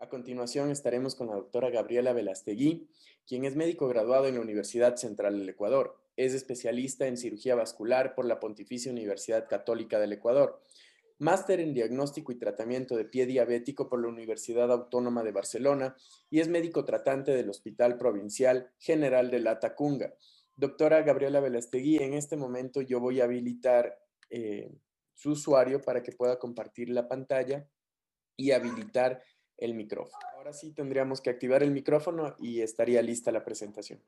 A continuación estaremos con la doctora Gabriela Velastegui, quien es médico graduado en la Universidad Central del Ecuador. Es especialista en cirugía vascular por la Pontificia Universidad Católica del Ecuador, máster en diagnóstico y tratamiento de pie diabético por la Universidad Autónoma de Barcelona y es médico tratante del Hospital Provincial General de Latacunga. Doctora Gabriela Velastegui, en este momento yo voy a habilitar su usuario para que pueda compartir la pantalla y habilitar el micrófono. Ahora sí tendríamos que activar el micrófono y estaría lista la presentación.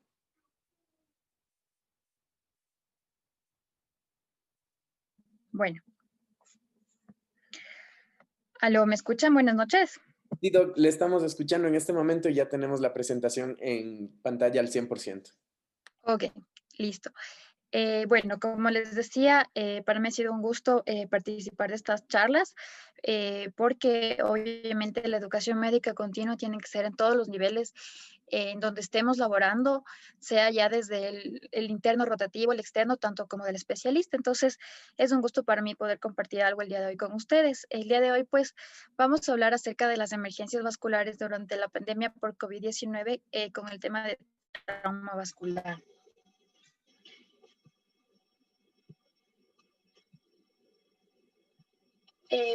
Bueno. Aló, ¿me escuchan? Buenas noches. Sí, Doc, le estamos escuchando en este momento y ya tenemos la presentación en pantalla al 100%. Ok, listo. Bueno, como les decía, para mí ha sido un gusto participar de estas charlas porque obviamente la educación médica continua tiene que ser en todos los niveles en donde estemos laborando, sea ya desde el interno rotativo, el externo, tanto como del especialista. Entonces, es un gusto para mí poder compartir algo el día de hoy con ustedes. El día de hoy, pues, vamos a hablar acerca de las emergencias vasculares durante la pandemia por COVID-19 con el tema de trauma vascular.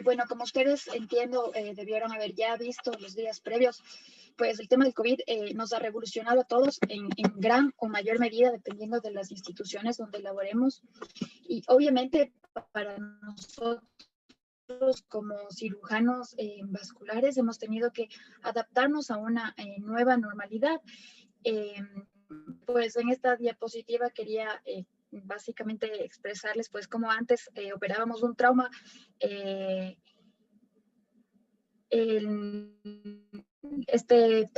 Bueno, como ustedes entiendo, debieron haber ya visto los días previos, pues el tema del COVID nos ha revolucionado a todos en gran o mayor medida, dependiendo de las instituciones donde laboremos. Y obviamente para nosotros como cirujanos vasculares hemos tenido que adaptarnos a una nueva normalidad. Pues en esta diapositiva quería básicamente expresarles pues cómo antes operábamos un trauma.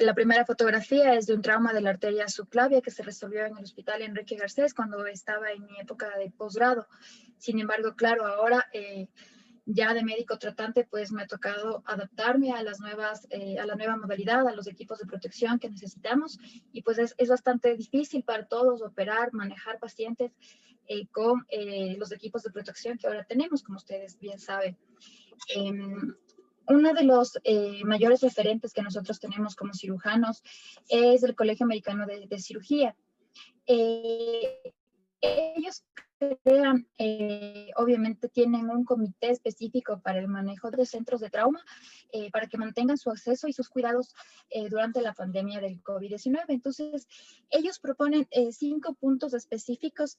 La primera fotografía es de un trauma de la arteria subclavia que se resolvió en el hospital Enrique Garcés cuando estaba en mi época de posgrado. Sin embargo, claro, ahora ya de médico tratante, pues me ha tocado adaptarme a las nuevas, a la nueva modalidad, a los equipos de protección que necesitamos. Y pues es bastante difícil para todos operar, manejar pacientes con los equipos de protección que ahora tenemos, como ustedes bien saben. Uno de los mayores referentes que nosotros tenemos como cirujanos es el Colegio Americano de Cirugía. Ellos crean, obviamente tienen un comité específico para el manejo de centros de trauma, para que mantengan su acceso y sus cuidados durante la pandemia del COVID-19. Entonces, ellos proponen 5 puntos específicos.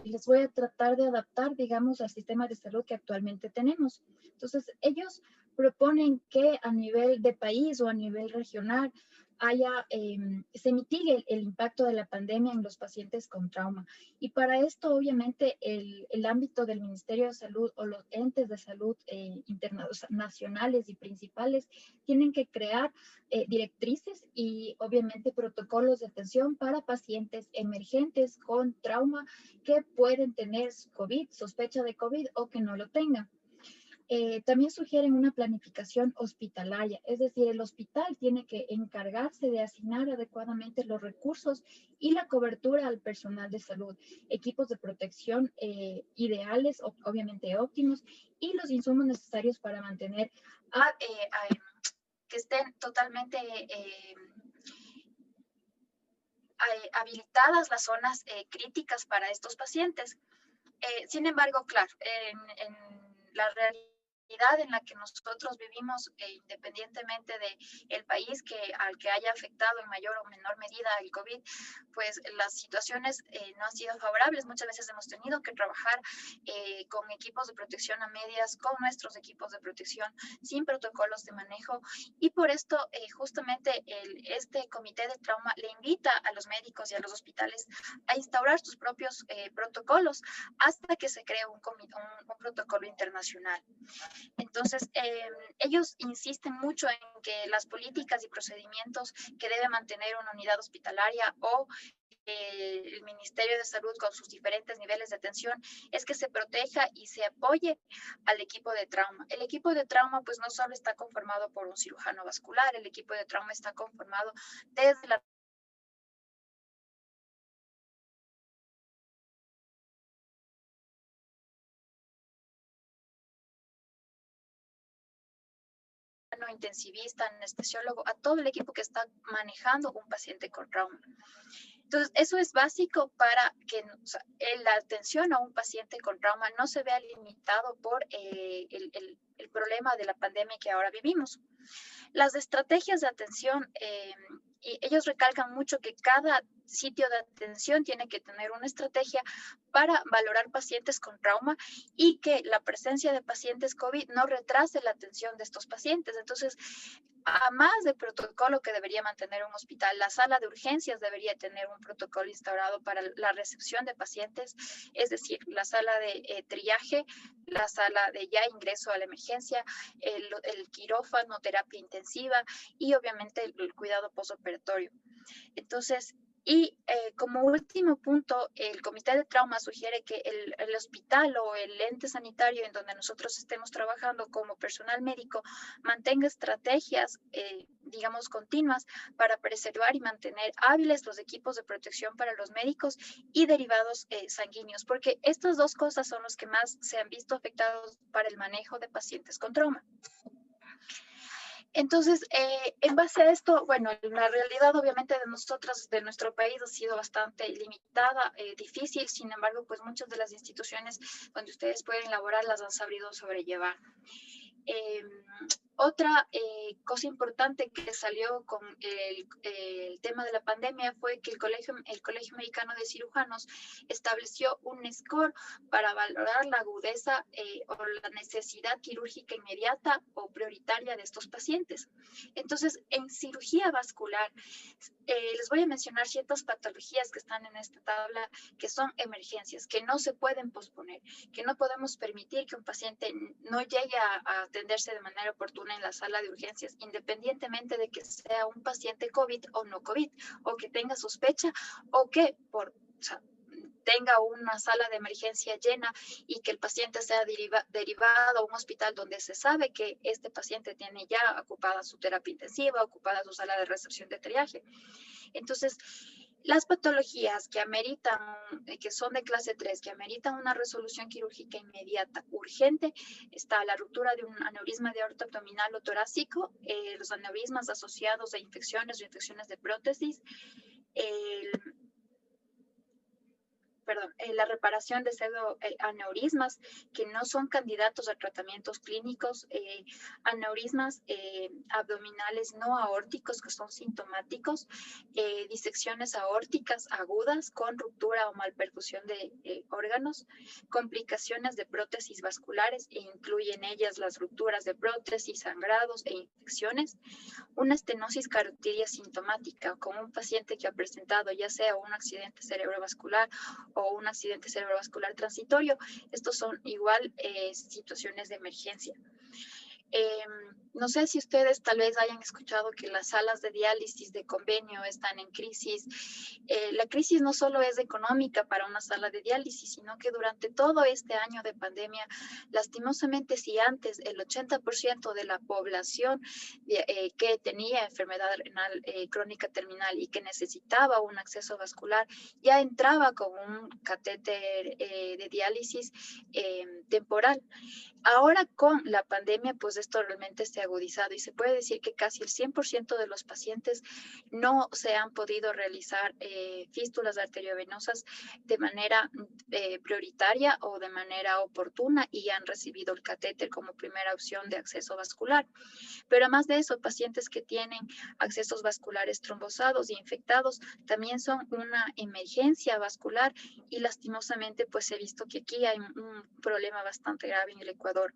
Les voy a tratar de adaptar, digamos, al sistema de salud que actualmente tenemos. Entonces, ellos proponen que a nivel de país o a nivel regional se mitigue el impacto de la pandemia en los pacientes con trauma. Y para esto, obviamente, el ámbito del Ministerio de Salud o los entes de salud internacionales y principales tienen que crear directrices y, obviamente, protocolos de atención para pacientes emergentes con trauma que pueden tener COVID, sospecha de COVID o que no lo tengan. También sugieren una planificación hospitalaria, es decir, el hospital tiene que encargarse de asignar adecuadamente los recursos y la cobertura al personal de salud, equipos de protección ideales, obviamente óptimos, y los insumos necesarios para mantener que estén totalmente habilitadas las zonas críticas para estos pacientes. Sin embargo, claro, en la realidad en la que nosotros vivimos, independientemente del país al que haya afectado en mayor o menor medida el COVID, pues las situaciones no han sido favorables. Muchas veces hemos tenido que trabajar con equipos de protección a medias, con nuestros equipos de protección, sin protocolos de manejo. Y por esto, justamente, este comité de trauma le invita a los médicos y a los hospitales a instaurar sus propios protocolos hasta que se cree un protocolo internacional. Entonces, ellos insisten mucho en que las políticas y procedimientos que debe mantener una unidad hospitalaria o el Ministerio de Salud con sus diferentes niveles de atención es que se proteja y se apoye al equipo de trauma. El equipo de trauma pues no solo está conformado por un cirujano vascular, el equipo de trauma está conformado desde la intensivista, anestesiólogo, a todo el equipo que está manejando un paciente con trauma. Entonces, eso es básico para que la atención a un paciente con trauma no se vea limitado por el problema de la pandemia que ahora vivimos. Las estrategias de atención, y ellos recalcan mucho que cada sitio de atención tiene que tener una estrategia para valorar pacientes con trauma y que la presencia de pacientes COVID no retrase la atención de estos pacientes. Entonces, a más del protocolo que debería mantener un hospital, la sala de urgencias debería tener un protocolo instaurado para la recepción de pacientes, es decir, la sala de triaje, la sala de ya ingreso a la emergencia, el quirófano, terapia intensiva y obviamente el cuidado postoperatorio. Entonces, como último punto, el Comité de Trauma sugiere que el hospital o el ente sanitario en donde nosotros estemos trabajando como personal médico mantenga estrategias, digamos, continuas para preservar y mantener hábiles los equipos de protección para los médicos y derivados sanguíneos, porque estas dos cosas son los que más se han visto afectados para el manejo de pacientes con trauma. Entonces, en base a esto, bueno, la realidad obviamente de nosotros, de nuestro país, ha sido bastante limitada, difícil. Sin embargo, pues muchas de las instituciones donde ustedes pueden laborar las han sabido sobrellevar. Otra cosa importante que salió con el tema de la pandemia fue que el Colegio Mexicano de Cirujanos estableció un score para valorar la agudeza o la necesidad quirúrgica inmediata o prioritaria de estos pacientes. Entonces, en cirugía vascular, les voy a mencionar ciertas patologías que están en esta tabla, que son emergencias, que no se pueden posponer, que no podemos permitir que un paciente no llegue a atenderse de manera oportuna en la sala de urgencias, independientemente de que sea un paciente COVID o no COVID, o que tenga sospecha, o que tenga una sala de emergencia llena y que el paciente sea derivado a un hospital donde se sabe que este paciente tiene ya ocupada su terapia intensiva, ocupada su sala de recepción de triaje. Entonces, las patologías que ameritan, que son de clase 3, que ameritan una resolución quirúrgica inmediata, urgente, está la ruptura de un aneurisma de aorta abdominal o torácico, los aneurismas asociados a infecciones o infecciones de prótesis, la reparación de pseudoaneurismas que no son candidatos a tratamientos clínicos, aneurismas abdominales no aórticos que son sintomáticos, disecciones aórticas agudas con ruptura o malperfusión de órganos, complicaciones de prótesis vasculares e incluyen ellas las rupturas de prótesis, sangrados e infecciones, una estenosis carotidia sintomática con un paciente que ha presentado ya sea un accidente cerebrovascular o un accidente cerebrovascular transitorio. Estos son igual situaciones de emergencia. No sé si ustedes tal vez hayan escuchado que las salas de diálisis de convenio están en crisis. La crisis no solo es económica para una sala de diálisis, sino que durante todo este año de pandemia, lastimosamente, si antes el 80% de la población que tenía enfermedad renal crónica terminal y que necesitaba un acceso vascular, ya entraba con un catéter de diálisis temporal. Ahora con la pandemia, pues esto realmente se ha agudizado y se puede decir que casi el 100% de los pacientes no se han podido realizar fístulas arteriovenosas de manera prioritaria o de manera oportuna y han recibido el catéter como primera opción de acceso vascular. Pero además de eso, pacientes que tienen accesos vasculares trombosados y infectados también son una emergencia vascular y lastimosamente pues he visto que aquí hay un problema bastante grave en el Ecuador.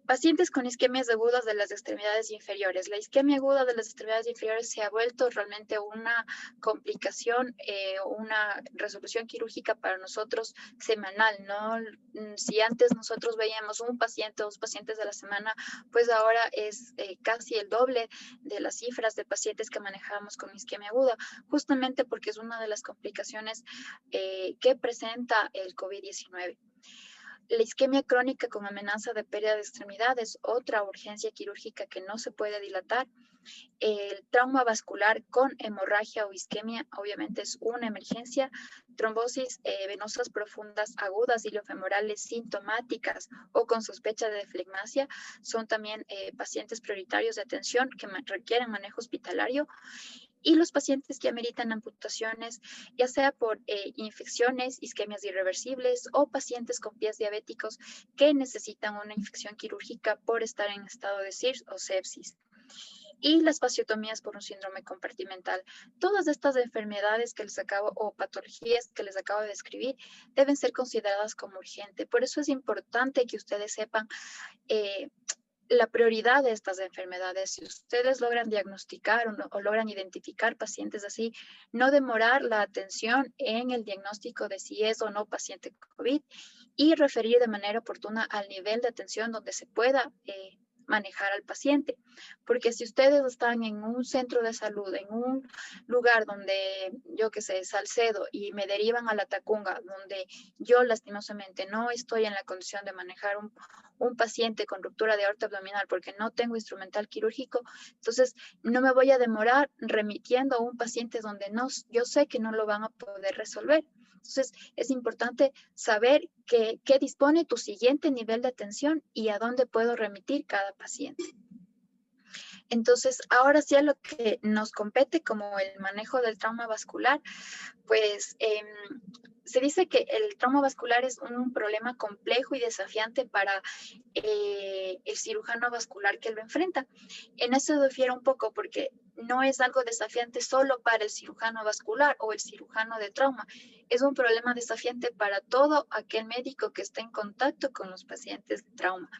Pacientes con isquemias agudas de las extremidades inferiores. La isquemia aguda de las extremidades inferiores se ha vuelto realmente una complicación, una resolución quirúrgica para nosotros semanal, ¿no? Si antes nosotros veíamos un paciente o dos pacientes de la semana, pues ahora es casi el doble de las cifras de pacientes que manejábamos con isquemia aguda, justamente porque es una de las complicaciones que presenta el COVID-19. La isquemia crónica con amenaza de pérdida de extremidades, otra urgencia quirúrgica que no se puede dilatar. El trauma vascular con hemorragia o isquemia obviamente es una emergencia. Trombosis venosas profundas agudas iliofemorales sintomáticas o con sospecha de flegmasia son también pacientes prioritarios de atención que requieren manejo hospitalario. Y los pacientes que ameritan amputaciones, ya sea por infecciones, isquemias irreversibles o pacientes con pies diabéticos que necesitan una infección quirúrgica por estar en estado de SIRS o sepsis. Y las fasciotomías por un síndrome compartimental. Todas estas enfermedades que les acabo, o patologías que les acabo de describir, deben ser consideradas como urgente. Por eso es importante que ustedes sepan la prioridad de estas enfermedades. Si ustedes logran diagnosticar o logran identificar pacientes así, no demorar la atención en el diagnóstico de si es o no paciente COVID y referir de manera oportuna al nivel de atención donde se pueda manejar al paciente. Porque si ustedes están en un centro de salud, en un lugar donde, yo qué sé, Salcedo, y me derivan a la Tacunga, donde yo lastimosamente no estoy en la condición de manejar un paciente con ruptura de aorta abdominal porque no tengo instrumental quirúrgico, entonces no me voy a demorar remitiendo a un paciente donde no, yo sé que no lo van a poder resolver. Entonces, es importante saber qué dispone tu siguiente nivel de atención y a dónde puedo remitir cada paciente. Entonces, ahora sí a lo que nos compete como el manejo del trauma vascular, pues se dice que el trauma vascular es un problema complejo y desafiante para el cirujano vascular que lo enfrenta. En eso difiere un poco porque no es algo desafiante solo para el cirujano vascular o el cirujano de trauma. Es un problema desafiante para todo aquel médico que esté en contacto con los pacientes de trauma,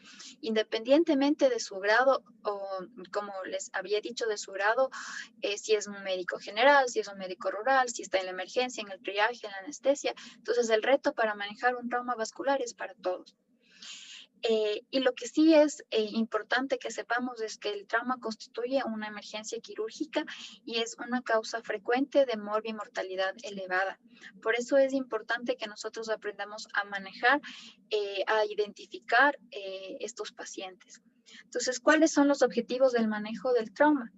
independientemente de su grado o, como les había dicho, de su grado, si es un médico general, si es un médico rural, si está en la emergencia, en el triaje, en la anestesia. Entonces, el reto para manejar un trauma vascular es para todos. Y lo que sí es importante que sepamos es que el trauma constituye una emergencia quirúrgica y es una causa frecuente de mortalidad elevada. Por eso es importante que nosotros aprendamos a manejar, a identificar estos pacientes. Entonces, ¿cuáles son los objetivos del manejo del trauma?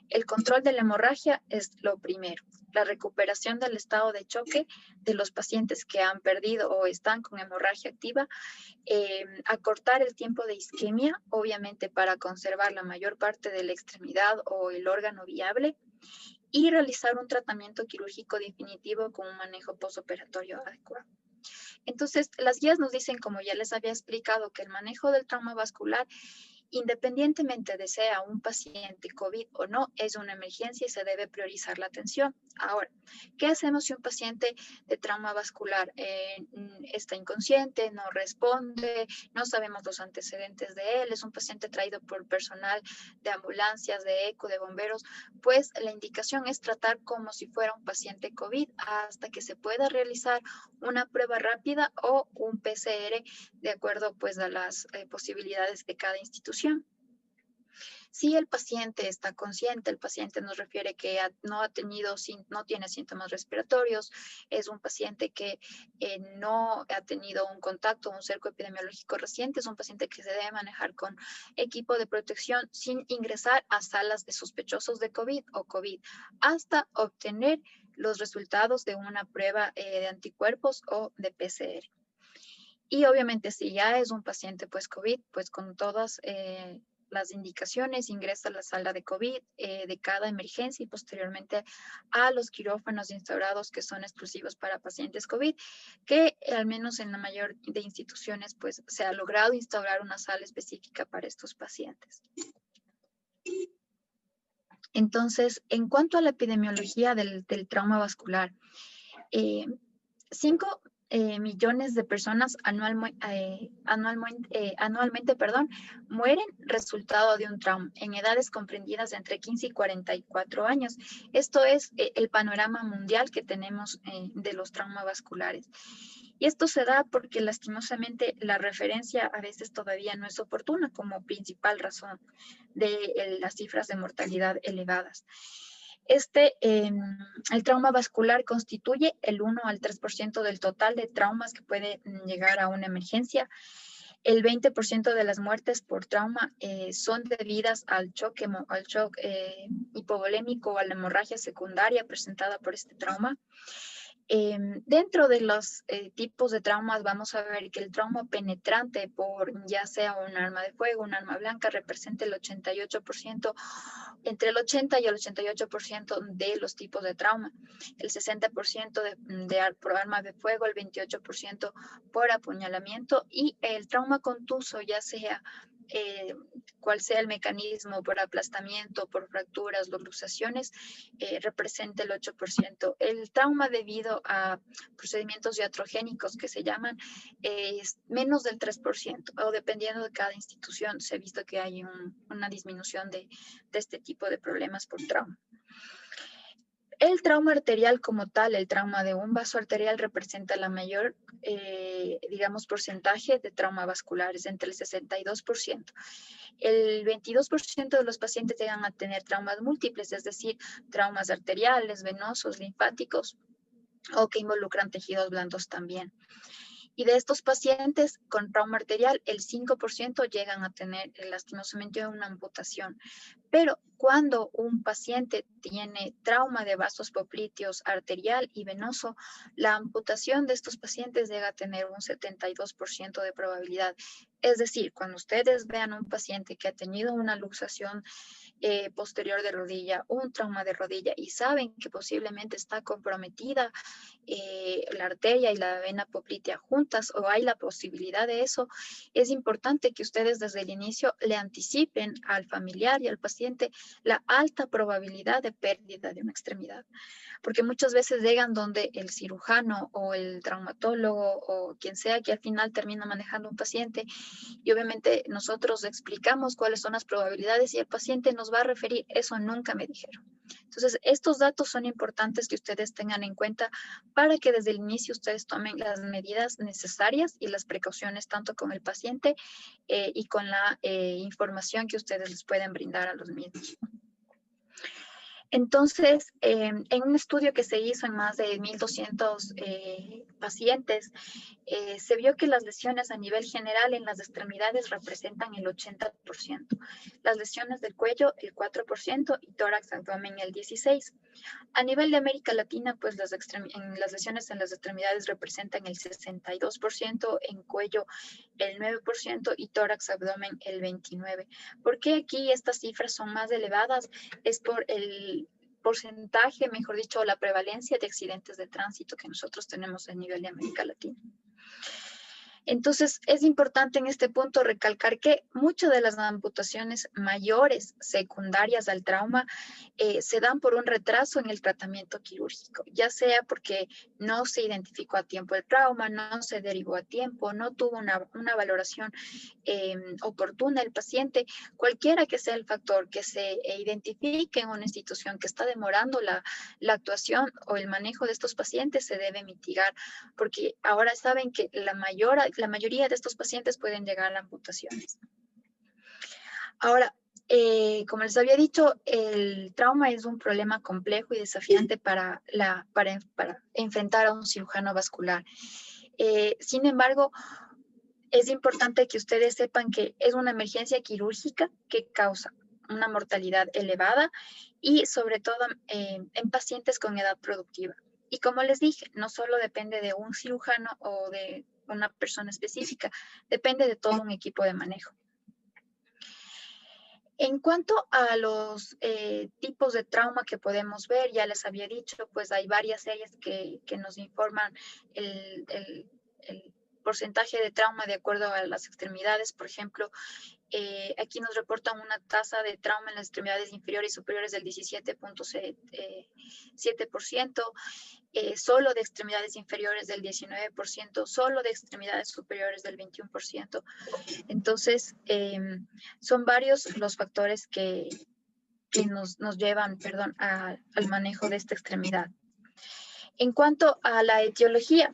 El control de la hemorragia es lo primero. La recuperación del estado de choque de los pacientes que han perdido o están con hemorragia activa. Acortar el tiempo de isquemia, obviamente para conservar la mayor parte de la extremidad o el órgano viable. Y realizar un tratamiento quirúrgico definitivo con un manejo postoperatorio adecuado. Entonces, las guías nos dicen, como ya les había explicado, que el manejo del trauma vascular, independientemente de sea un paciente COVID o no, es una emergencia y se debe priorizar la atención. Ahora, ¿qué hacemos si un paciente de trauma vascular está inconsciente, no responde, no sabemos los antecedentes de él, es un paciente traído por personal de ambulancias, de ECO, de bomberos? Pues la indicación es tratar como si fuera un paciente COVID hasta que se pueda realizar una prueba rápida o un PCR de acuerdo pues a las posibilidades de cada institución. Si el paciente está consciente, el paciente nos refiere que no tiene síntomas respiratorios, es un paciente que no ha tenido un contacto, un cerco epidemiológico reciente, es un paciente que se debe manejar con equipo de protección sin ingresar a salas de sospechosos de COVID o COVID, hasta obtener los resultados de una prueba de anticuerpos o de PCR. Y obviamente si ya es un paciente pues COVID, pues con todas las indicaciones ingresa a la sala de COVID de cada emergencia y posteriormente a los quirófanos instaurados que son exclusivos para pacientes COVID, que al menos en la mayor de instituciones pues se ha logrado instaurar una sala específica para estos pacientes. Entonces, en cuanto a la epidemiología del trauma vascular, 5 millones de personas anualmente, mueren resultado de un trauma en edades comprendidas entre 15 y 44 años. Esto es el panorama mundial que tenemos de los traumas vasculares. Y esto se da porque lastimosamente la referencia a veces todavía no es oportuna como principal razón de las cifras de mortalidad elevadas. El trauma vascular constituye el 1 al 3% del total de traumas que puede llegar a una emergencia. El 20% de las muertes por trauma son debidas al shock hipovolémico o a la hemorragia secundaria presentada por este trauma. Dentro de los tipos de traumas vamos a ver que el trauma penetrante por ya sea un arma de fuego, un arma blanca, representa el 88%, entre el 80 y el 88% de los tipos de trauma, el 60% por arma de fuego, el 28% por apuñalamiento y el trauma contuso, ya sea cual sea el mecanismo, por aplastamiento, por fracturas, o luxaciones, representa el 8%. El trauma debido a procedimientos iatrogénicos que se llaman es menos del 3%, o dependiendo de cada institución se ha visto que hay una disminución de este tipo de problemas por trauma. El trauma arterial como tal, el trauma de un vaso arterial representa la mayor, digamos, porcentaje de trauma vascular, es entre el 62%. El 22% de los pacientes llegan a tener traumas múltiples, es decir, traumas arteriales, venosos, linfáticos o que involucran tejidos blandos también. Y de estos pacientes con trauma arterial, el 5% llegan a tener lastimosamente una amputación. Pero cuando un paciente tiene trauma de vasos popliteos arterial y venoso, la amputación de estos pacientes llega a tener un 72% de probabilidad. Es decir, cuando ustedes vean un paciente que ha tenido una luxación posterior de rodilla, un trauma de rodilla y saben que posiblemente está comprometida la arteria y la vena poplitea juntas o hay la posibilidad de eso, es importante que ustedes desde el inicio le anticipen al familiar y al paciente la alta probabilidad de pérdida de una extremidad. Porque muchas veces llegan donde el cirujano o el traumatólogo o quien sea que al final termina manejando un paciente y obviamente nosotros explicamos cuáles son las probabilidades y el paciente nos va a referir, eso nunca me dijeron. Entonces, estos datos son importantes que ustedes tengan en cuenta para que desde el inicio ustedes tomen las medidas necesarias y las precauciones tanto con el paciente y con la información que ustedes les pueden brindar a los mismos. Entonces, en un estudio que se hizo en más de 1,200 pacientes, se vio que las lesiones a nivel general en las extremidades representan el 80%, las lesiones del cuello el 4% y tórax abdomen el 16%. A nivel de América Latina, pues las lesiones en las extremidades representan el 62%, en cuello el 9% y tórax abdomen el 29%. ¿Por qué aquí estas cifras son más elevadas? Es por el porcentaje, mejor dicho, la prevalencia de accidentes de tránsito que nosotros tenemos a nivel de América Latina. Entonces, es importante en este punto recalcar que muchas de las amputaciones mayores secundarias al trauma se dan por un retraso en el tratamiento quirúrgico, ya sea porque no se identificó a tiempo el trauma, no se derivó a tiempo, no tuvo una valoración oportuna el paciente, cualquiera que sea el factor que se identifique en una institución que está demorando la actuación o el manejo de estos pacientes se debe mitigar, porque ahora saben que la mayoría de estos pacientes pueden llegar a amputaciones. Ahora, como les había dicho, el trauma es un problema complejo y desafiante para enfrentar a un cirujano vascular. Sin embargo, es importante que ustedes sepan que es una emergencia quirúrgica que causa una mortalidad elevada y sobre todo en pacientes con edad productiva. Y como les dije, no solo depende de un cirujano o de una persona específica, depende de todo un equipo de manejo. En cuanto a los tipos de trauma que podemos ver, ya les había dicho, pues hay varias series que nos informan el porcentaje de trauma de acuerdo a las extremidades. Por ejemplo, aquí nos reportan una tasa de trauma en las extremidades inferiores y superiores del 17.7%, solo de extremidades inferiores del 19%, solo de extremidades superiores del 21%. Entonces, son varios los factores que nos llevan, al manejo de esta extremidad. En cuanto a la etiología,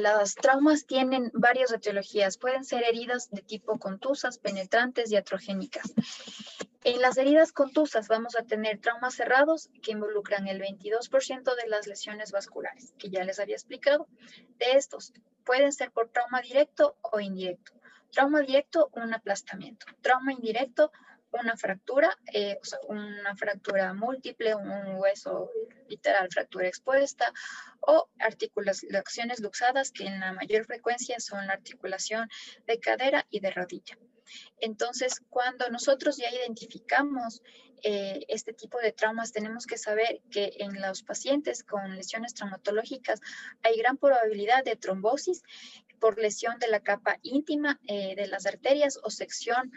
los traumas tienen varias etiologías. Pueden ser heridas de tipo contusas, penetrantes y iatrogénicas. En las heridas contusas vamos a tener traumas cerrados que involucran el 22% de las lesiones vasculares, que ya les había explicado. De estos, pueden ser por trauma directo o indirecto. Trauma directo, un aplastamiento. Trauma indirecto, una fractura, o sea, una fractura múltiple, un hueso literal, fractura expuesta, o articulaciones luxadas, que en la mayor frecuencia son la articulación de cadera y de rodilla. Entonces, cuando nosotros ya identificamos este tipo de traumas, tenemos que saber que en los pacientes con lesiones traumatológicas hay gran probabilidad de trombosis por lesión de la capa íntima de las arterias o sección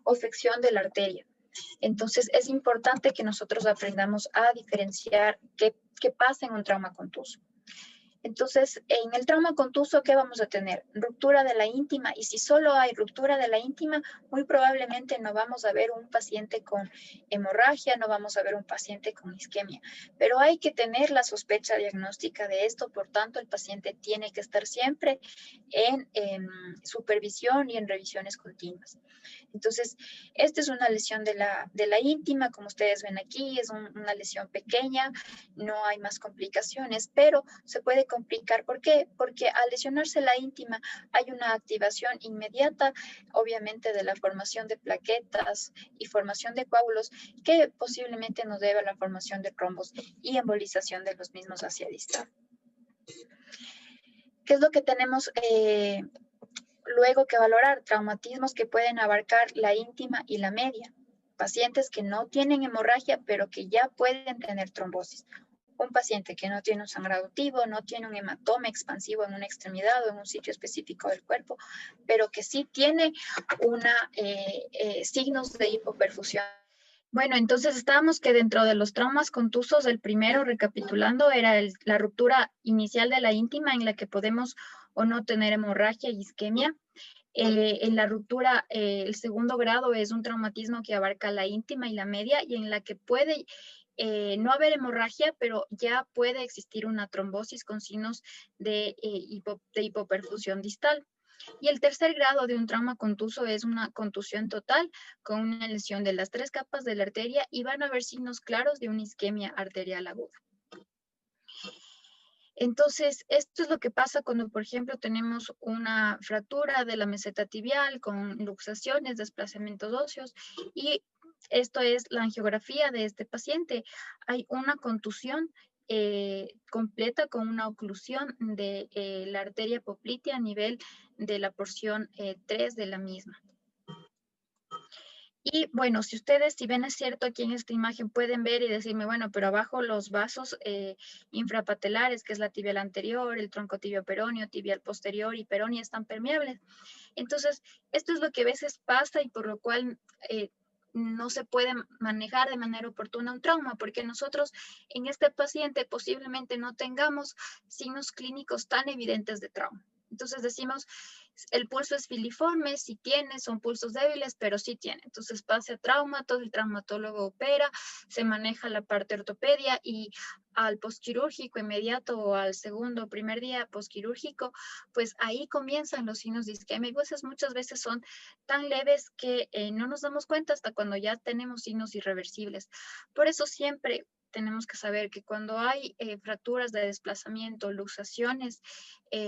o sección de la arteria. Entonces, es importante que nosotros aprendamos a diferenciar qué pasa en un trauma contuso. Entonces, en el trauma contuso, ¿qué vamos a tener? Ruptura de la íntima, y si solo hay ruptura de la íntima, muy probablemente no vamos a ver un paciente con hemorragia, no vamos a ver un paciente con isquemia, pero hay que tener la sospecha diagnóstica de esto, por tanto, el paciente tiene que estar siempre en supervisión y en revisiones continuas. Entonces, esta es una lesión de la íntima, como ustedes ven aquí, es una lesión pequeña, no hay más complicaciones, pero se puede complicar. ¿Por qué? Porque al lesionarse la íntima hay una activación inmediata, obviamente, de la formación de plaquetas y formación de coágulos, que posiblemente nos debe a la formación de trombos y embolización de los mismos hacia distal. ¿Qué es lo que tenemos luego que valorar? Traumatismos que pueden abarcar la íntima y la media. Pacientes que no tienen hemorragia, pero que ya pueden tener trombosis. Un paciente que no tiene un sangrado activo, no tiene un hematoma expansivo en una extremidad o en un sitio específico del cuerpo, pero que sí tiene signos de hipoperfusión. Bueno, entonces estábamos que dentro de los traumas contusos, el primero, recapitulando, era la ruptura inicial de la íntima, en la que podemos o no tener hemorragia y isquemia. En la ruptura, el segundo grado es un traumatismo que abarca la íntima y la media, y en la que puede no haber hemorragia, pero ya puede existir una trombosis con signos de hipoperfusión distal. Y el tercer grado de un trauma contuso es una contusión total con una lesión de las 3 capas de la arteria, y van a haber signos claros de una isquemia arterial aguda. Entonces, esto es lo que pasa cuando, por ejemplo, tenemos una fractura de la meseta tibial con luxaciones, desplazamientos óseos, y esto es la angiografía de este paciente. Hay una contusión completa con una oclusión de la arteria poplitea a nivel de la porción 3 de la misma. Y bueno, si ustedes, si ven, es cierto, aquí en esta imagen pueden ver y decirme, bueno, pero abajo los vasos infrapatelares, que es la tibial anterior, el tronco tibio peroneo, tibial posterior y peroneo, están permeables. Entonces, esto es lo que a veces pasa y por lo cual no se puede manejar de manera oportuna un trauma, porque nosotros en este paciente posiblemente no tengamos signos clínicos tan evidentes de trauma. Entonces decimos, el pulso es filiforme, sí tiene, son pulsos débiles, pero sí tiene. Entonces pase a trauma, todo el traumatólogo opera, se maneja la parte ortopedia, y al postquirúrgico inmediato o al segundo o primer día postquirúrgico, pues ahí comienzan los signos de isquemia, y pues muchas veces son tan leves que no nos damos cuenta hasta cuando ya tenemos signos irreversibles. Por eso siempre tenemos que saber que cuando hay fracturas de desplazamiento, luxaciones,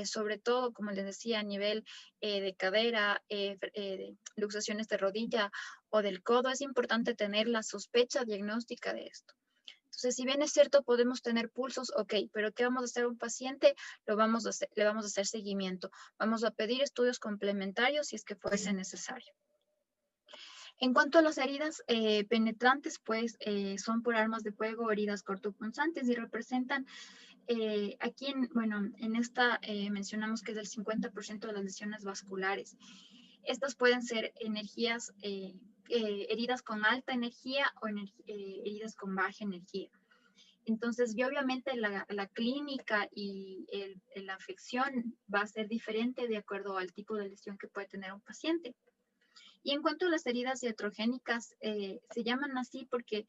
sobre todo, como les decía, a nivel de cadera, luxaciones de rodilla o del codo, es importante tener la sospecha diagnóstica de esto. Entonces, si bien es cierto, podemos tener pulsos, ok, pero ¿qué vamos a hacer a un paciente? Le vamos a hacer seguimiento. Vamos a pedir estudios complementarios si es que fuese necesario. En cuanto a las heridas penetrantes, pues son por armas de fuego o heridas cortopunzantes, y representan, aquí en esta mencionamos que es del 50% de las lesiones vasculares. Estas pueden ser heridas con alta energía o heridas con baja energía. Entonces, y obviamente la clínica y la afección va a ser diferente de acuerdo al tipo de lesión que puede tener un paciente. Y en cuanto a las heridas iatrogénicas, se llaman así porque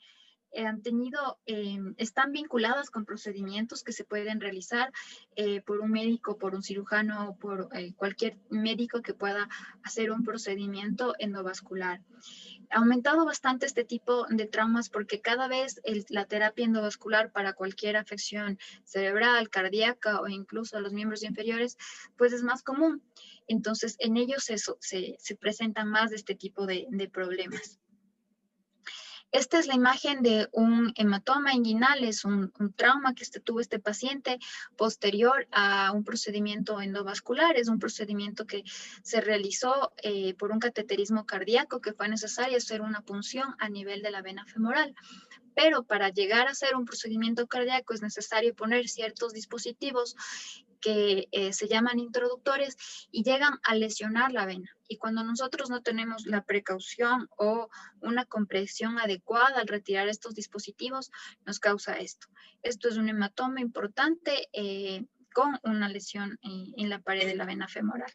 están vinculadas con procedimientos que se pueden realizar por un médico, por un cirujano o por cualquier médico que pueda hacer un procedimiento endovascular. Ha aumentado bastante este tipo de traumas porque cada vez la terapia endovascular para cualquier afección cerebral, cardíaca o incluso a los miembros inferiores, pues es más común. Entonces, en ellos se presentan más de este tipo de problemas. Esta es la imagen de un hematoma inguinal, es un trauma que tuvo este paciente posterior a un procedimiento endovascular. Es un procedimiento que se realizó por un cateterismo cardíaco que fue necesario hacer una punción a nivel de la vena femoral. Pero para llegar a hacer un procedimiento cardíaco es necesario poner ciertos dispositivos que se llaman introductores y llegan a lesionar la vena. Y cuando nosotros no tenemos la precaución o una compresión adecuada al retirar estos dispositivos, nos causa esto. Esto es un hematoma importante con una lesión en la pared de la vena femoral.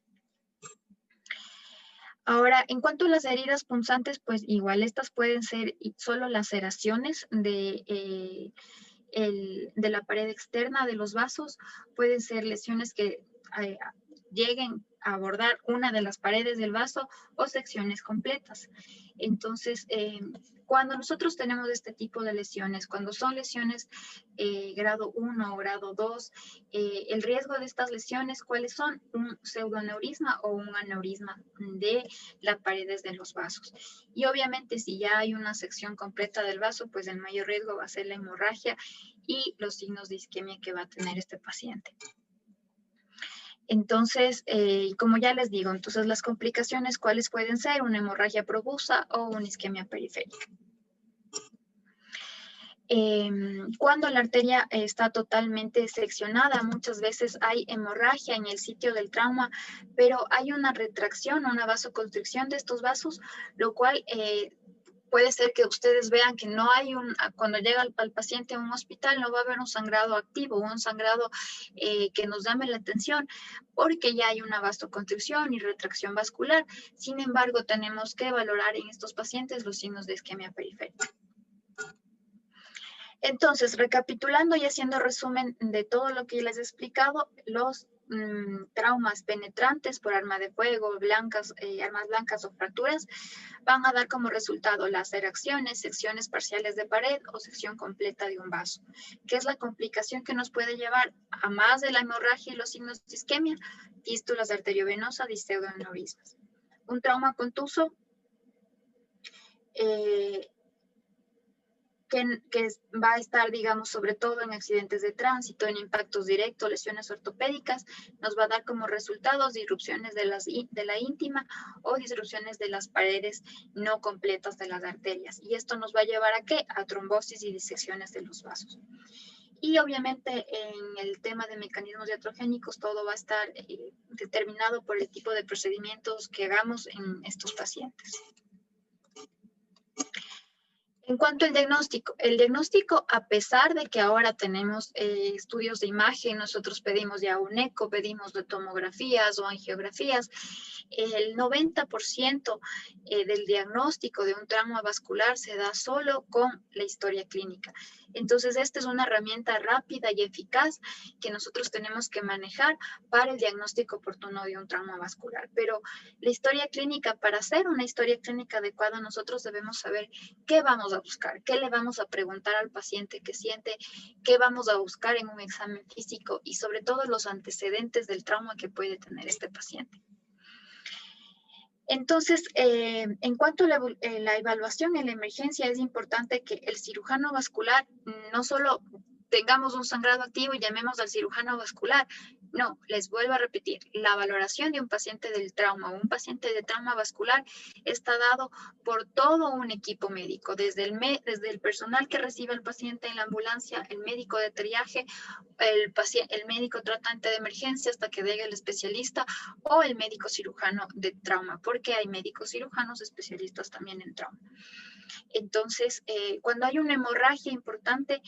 Ahora, en cuanto a las heridas punzantes, pues igual estas pueden ser solo laceraciones de la pared externa de los vasos, pueden ser lesiones que lleguen a abordar una de las paredes del vaso o secciones completas. Entonces, cuando nosotros tenemos este tipo de lesiones, cuando son lesiones grado 1 o grado 2, el riesgo de estas lesiones, ¿cuáles son? Un pseudoaneurisma o un aneurisma de las paredes de los vasos. Y obviamente si ya hay una sección completa del vaso, pues el mayor riesgo va a ser la hemorragia y los signos de isquemia que va a tener este paciente. Entonces, como ya les digo, entonces las complicaciones, ¿cuáles pueden ser? Una hemorragia profusa o una isquemia periférica. Cuando la arteria está totalmente seccionada, muchas veces hay hemorragia en el sitio del trauma, pero hay una retracción, una vasoconstricción de estos vasos, lo cual puede ser que ustedes vean que no hay cuando llega al paciente a un hospital, no va a haber un sangrado activo, un sangrado que nos llame la atención, porque ya hay una vasoconstricción y retracción vascular. Sin embargo, tenemos que valorar en estos pacientes los signos de isquemia periférica. Entonces, recapitulando y haciendo resumen de todo lo que les he explicado, los traumas penetrantes por arma de fuego, armas blancas o fracturas, van a dar como resultado laceraciones, secciones parciales de pared o sección completa de un vaso, que es la complicación que nos puede llevar a más de la hemorragia y los signos de isquemia, fístulas arteriovenosas y pseudoaneurismas. Un trauma contuso que va a estar, digamos, sobre todo en accidentes de tránsito, en impactos directos, lesiones ortopédicas, nos va a dar como resultados disrupciones de la íntima o disrupciones de las paredes no completas de las arterias. Y esto nos va a llevar ¿a qué? A trombosis y disecciones de los vasos. Y obviamente en el tema de mecanismos iatrogénicos todo va a estar determinado por el tipo de procedimientos que hagamos en estos pacientes. En cuanto al diagnóstico, el diagnóstico, a pesar de que ahora tenemos estudios de imagen, nosotros pedimos ya un eco, pedimos de tomografías o angiografías, el 90% del diagnóstico de un trauma vascular se da solo con la historia clínica. Entonces, esta es una herramienta rápida y eficaz que nosotros tenemos que manejar para el diagnóstico oportuno de un trauma vascular. Pero la historia clínica, para hacer una historia clínica adecuada, nosotros debemos saber qué vamos a buscar, qué le vamos a preguntar al paciente que siente, qué vamos a buscar en un examen físico y sobre todo los antecedentes del trauma que puede tener este paciente. Entonces, en cuanto a la evaluación en la emergencia, es importante que el cirujano vascular no solo tengamos un sangrado activo y llamemos al cirujano vascular. No, les vuelvo a repetir, la valoración de un paciente del trauma o un paciente de trauma vascular está dado por todo un equipo médico, desde el personal que recibe al paciente en la ambulancia, el médico de triaje, el médico tratante de emergencia hasta que llegue el especialista o el médico cirujano de trauma, porque hay médicos cirujanos especialistas también en trauma. Entonces, cuando hay una hemorragia importante,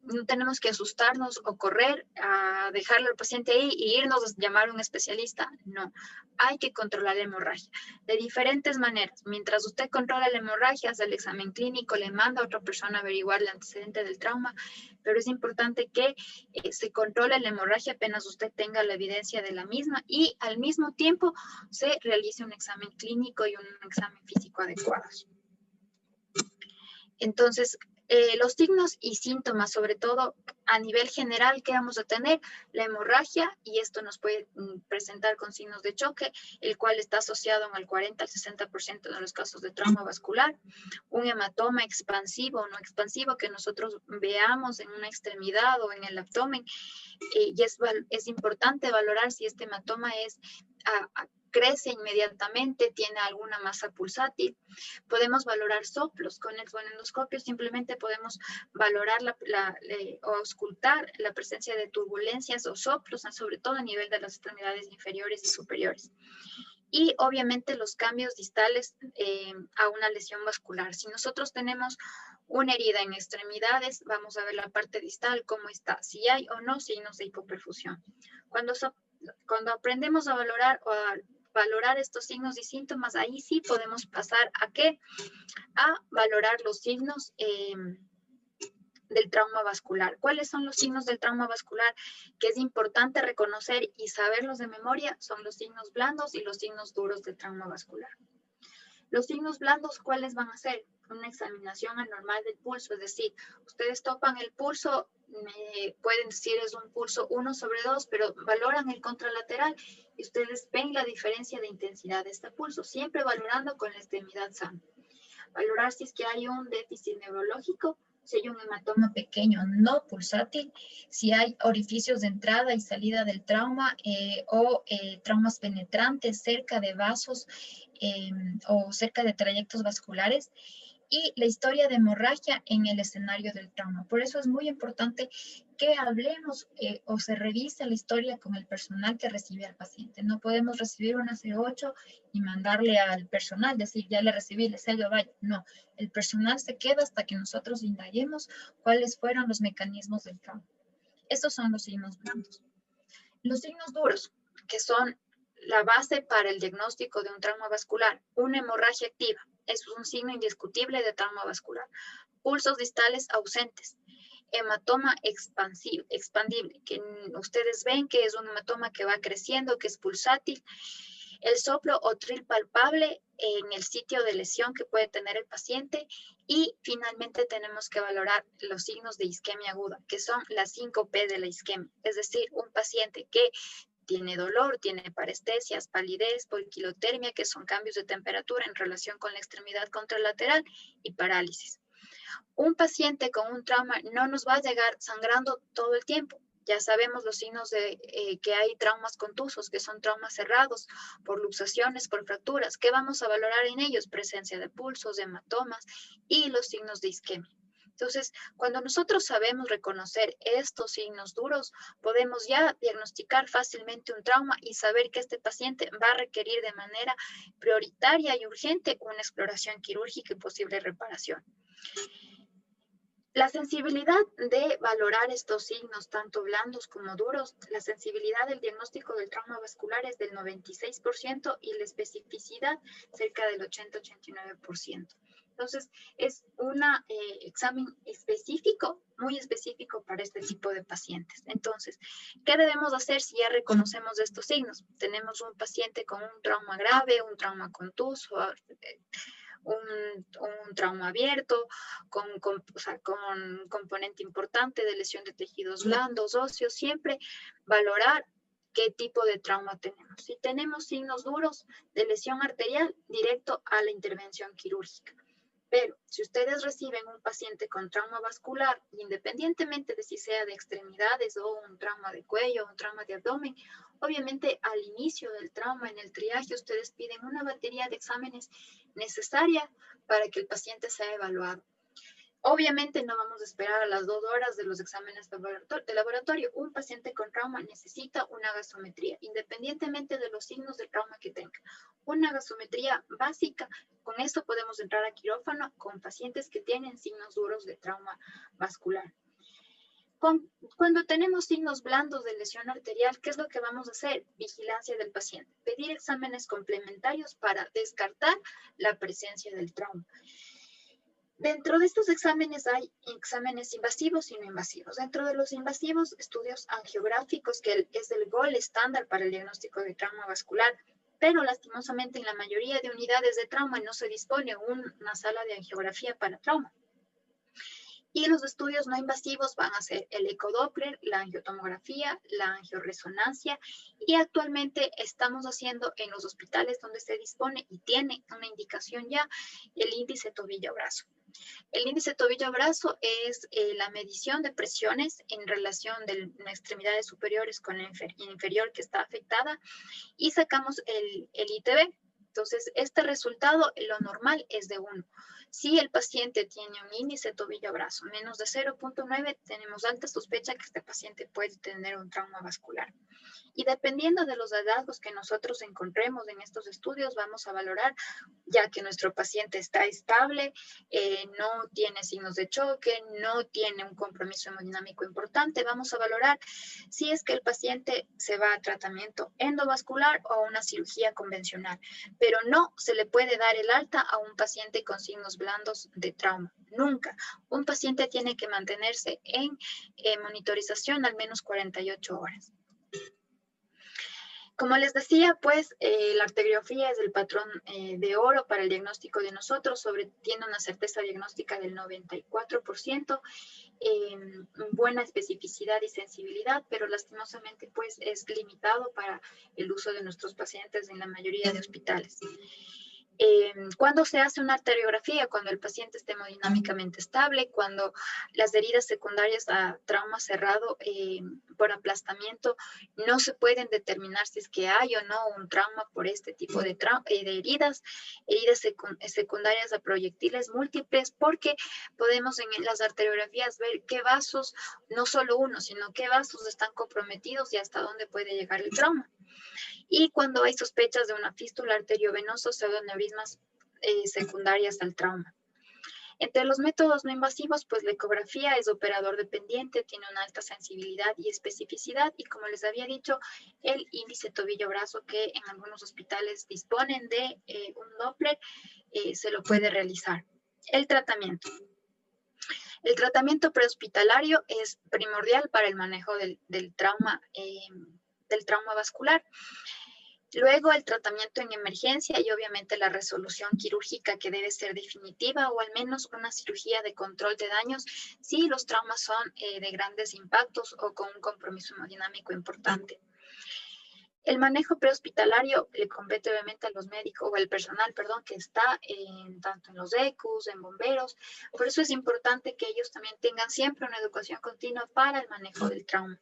no tenemos que asustarnos o correr a dejarle al paciente ahí y irnos a llamar a un especialista. No, hay que controlar la hemorragia de diferentes maneras. Mientras usted controla la hemorragia, hace el examen clínico, le manda a otra persona a averiguar el antecedente del trauma, pero es importante que se controle la hemorragia apenas usted tenga la evidencia de la misma y al mismo tiempo se realice un examen clínico y un examen físico adecuados. Entonces, los signos y síntomas, sobre todo a nivel general, que vamos a tener la hemorragia, y esto nos puede presentar con signos de choque, el cual está asociado en el 40 al 60% de los casos de trauma vascular, un hematoma expansivo o no expansivo que nosotros veamos en una extremidad o en el abdomen, y es importante valorar si este hematoma crece inmediatamente, tiene alguna masa pulsátil. Podemos valorar soplos. Con el fonendoscopio simplemente podemos valorar o auscultar la presencia de turbulencias o soplos, sobre todo a nivel de las extremidades inferiores y superiores. Y obviamente los cambios distales a una lesión vascular. Si nosotros tenemos una herida en extremidades, vamos a ver la parte distal, cómo está, si hay o no signos de hipoperfusión. Cuando aprendemos a valorar estos signos y síntomas, ahí sí podemos pasar a valorar los signos del trauma vascular. ¿Cuáles son los signos del trauma vascular que es importante reconocer y saberlos de memoria? Son los signos blandos y los signos duros del trauma vascular. Los signos blandos, ¿cuáles van a ser? Una examinación anormal del pulso, es decir, ustedes topan el pulso, pueden decir es un pulso 1/2, pero valoran el contralateral y ustedes ven la diferencia de intensidad de este pulso, siempre valorando con la extremidad sana. Valorar si es que hay un déficit neurológico, si hay un hematoma pequeño no pulsátil, si hay orificios de entrada y salida del trauma o traumas penetrantes cerca de vasos o cerca de trayectos vasculares, y la historia de hemorragia en el escenario del trauma. Por eso es muy importante que hablemos o se revise la historia con el personal que recibe al paciente. No podemos recibir una C8 y mandarle al personal, decir, ya le recibí, le sello, vaya. No, el personal se queda hasta que nosotros indaguemos cuáles fueron los mecanismos del trauma. Estos son los signos blandos. Los signos duros, que son la base para el diagnóstico de un trauma vascular, una hemorragia activa, es un signo indiscutible de trauma vascular. Pulsos distales ausentes, hematoma expandible, que ustedes ven que es un hematoma que va creciendo, que es pulsátil, el soplo o tril palpable en el sitio de lesión que puede tener el paciente, y finalmente tenemos que valorar los signos de isquemia aguda, que son las 5P de la isquemia, es decir, un paciente que tiene dolor, tiene parestesias, palidez, poliquilotermia, que son cambios de temperatura en relación con la extremidad contralateral, y parálisis. Un paciente con un trauma no nos va a llegar sangrando todo el tiempo. Ya sabemos los signos de que hay traumas contusos, que son traumas cerrados por luxaciones, por fracturas. ¿Qué vamos a valorar en ellos? Presencia de pulsos, de hematomas y los signos de isquemia. Entonces, cuando nosotros sabemos reconocer estos signos duros, podemos ya diagnosticar fácilmente un trauma y saber que este paciente va a requerir de manera prioritaria y urgente una exploración quirúrgica y posible reparación. La sensibilidad de valorar estos signos, tanto blandos como duros, la sensibilidad del diagnóstico del trauma vascular es del 96% y la especificidad cerca del 80-89%. Entonces, es un examen específico, muy específico para este tipo de pacientes. Entonces, ¿qué debemos hacer si ya reconocemos estos signos? Tenemos un paciente con un trauma grave, un trauma contuso, un trauma abierto, con componente importante de lesión de tejidos blandos, óseos, siempre valorar qué tipo de trauma tenemos. Si tenemos signos duros de lesión arterial, directo a la intervención quirúrgica. Pero si ustedes reciben un paciente con trauma vascular, independientemente de si sea de extremidades o un trauma de cuello o un trauma de abdomen, obviamente al inicio del trauma, en el triaje, ustedes piden una batería de exámenes necesaria para que el paciente sea evaluado. Obviamente no vamos a esperar a las 2 horas de los exámenes de laboratorio. Un paciente con trauma necesita una gasometría, independientemente de los signos de trauma que tenga. Una gasometría básica, con esto podemos entrar a quirófano con pacientes que tienen signos duros de trauma vascular. Cuando tenemos signos blandos de lesión arterial, ¿qué es lo que vamos a hacer? Vigilancia del paciente. Pedir exámenes complementarios para descartar la presencia del trauma. Dentro de estos exámenes hay exámenes invasivos y no invasivos. Dentro de los invasivos, estudios angiográficos, que es el gol estándar para el diagnóstico de trauma vascular, pero lastimosamente en la mayoría de unidades de trauma no se dispone una sala de angiografía para trauma. Y los estudios no invasivos van a ser el ecodoppler, la angiotomografía, la angioresonancia, y actualmente estamos haciendo en los hospitales donde se dispone y tiene una indicación ya el índice tobillo-brazo. El índice tobillo-brazo es la medición de presiones en relación de las extremidades superiores con la inferior que está afectada y sacamos el ITB. Entonces, este resultado, lo normal es de 1. Si el paciente tiene un índice tobillo-brazo menos de 0.9, tenemos alta sospecha que este paciente puede tener un trauma vascular. Y dependiendo de los hallazgos que nosotros encontremos en estos estudios, vamos a valorar, ya que nuestro paciente está estable, no tiene signos de choque, no tiene un compromiso hemodinámico importante, vamos a valorar si es que el paciente se va a tratamiento endovascular o a una cirugía convencional. Pero no se le puede dar el alta a un paciente con signos blandos de trauma. Nunca. Un paciente tiene que mantenerse en monitorización al menos 48 horas. Como les decía, pues la arteriografía es el patrón de oro para el diagnóstico de nosotros, tiene una certeza diagnóstica del 94%, buena especificidad y sensibilidad, pero lastimosamente pues es limitado para el uso de nuestros pacientes en la mayoría de hospitales. Cuando se hace una arteriografía, cuando el paciente esté hemodinámicamente estable, cuando las heridas secundarias a trauma cerrado por aplastamiento no se pueden determinar si es que hay o no un trauma por este tipo de heridas secundarias a proyectiles múltiples, porque podemos en las arteriografías ver qué vasos, no solo uno, sino qué vasos están comprometidos y hasta dónde puede llegar el trauma. Y cuando hay sospechas de una fístula arteriovenosa o pseudoneurismas secundarias al trauma. Entre los métodos no invasivos, pues la ecografía es operador dependiente, tiene una alta sensibilidad y especificidad, y como les había dicho, el índice tobillo-brazo, que en algunos hospitales disponen de un Doppler, se lo puede realizar. El tratamiento. El tratamiento prehospitalario es primordial para el manejo del trauma vascular. Luego el tratamiento en emergencia y obviamente la resolución quirúrgica, que debe ser definitiva, o al menos una cirugía de control de daños si los traumas son de grandes impactos o con un compromiso hemodinámico importante. El manejo prehospitalario le compete obviamente a los médicos o al personal, perdón, que está tanto en los ECUs, en bomberos. Por eso es importante que ellos también tengan siempre una educación continua para el manejo del trauma.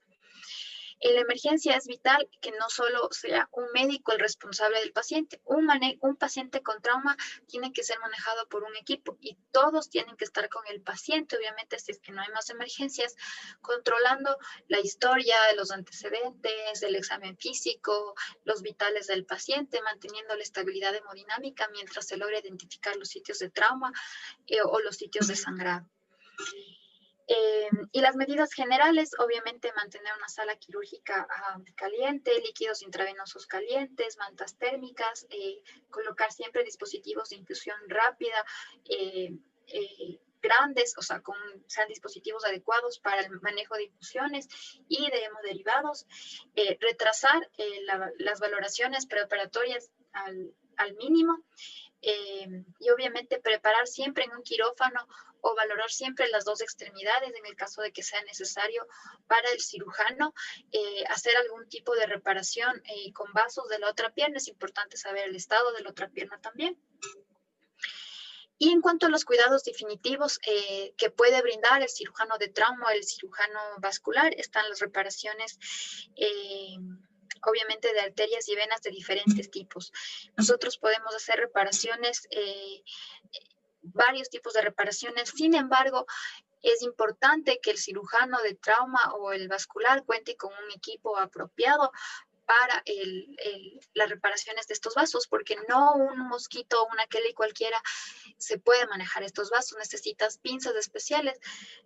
En la emergencia es vital que no solo sea un médico el responsable del paciente. Un paciente con trauma tiene que ser manejado por un equipo y todos tienen que estar con el paciente, obviamente, si es que no hay más emergencias, controlando la historia, los antecedentes, el examen físico, los vitales del paciente, manteniendo la estabilidad hemodinámica mientras se logra identificar los sitios de trauma o los sitios de sangrado. Y las medidas generales, obviamente mantener una sala quirúrgica caliente, líquidos intravenosos calientes, mantas térmicas, colocar siempre dispositivos de infusión rápida, grandes, o sea, sean dispositivos adecuados para el manejo de infusiones y de hemoderivados, retrasar las valoraciones preoperatorias al mínimo, y obviamente preparar siempre en un quirófano o valorar siempre las dos extremidades en el caso de que sea necesario para el cirujano, hacer algún tipo de reparación con vasos de la otra pierna. Es importante saber el estado de la otra pierna también. Y en cuanto a los cuidados definitivos que puede brindar el cirujano de trauma o el cirujano vascular, están las reparaciones obviamente de arterias y venas de diferentes tipos. Nosotros podemos hacer reparaciones varios tipos de reparaciones. Sin embargo, es importante que el cirujano de trauma o el vascular cuente con un equipo apropiado para las reparaciones de estos vasos, porque no un mosquito o una Kelly cualquiera se puede manejar estos vasos, necesitas pinzas especiales,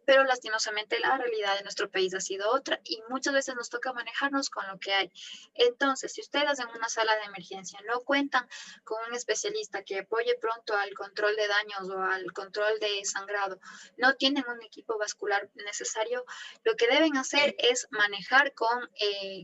pero lastimosamente la realidad de nuestro país ha sido otra y muchas veces nos toca manejarnos con lo que hay. Entonces, si ustedes en una sala de emergencia no cuentan con un especialista que apoye pronto al control de daños o al control de sangrado, no tienen un equipo vascular necesario, lo que deben hacer es manejar con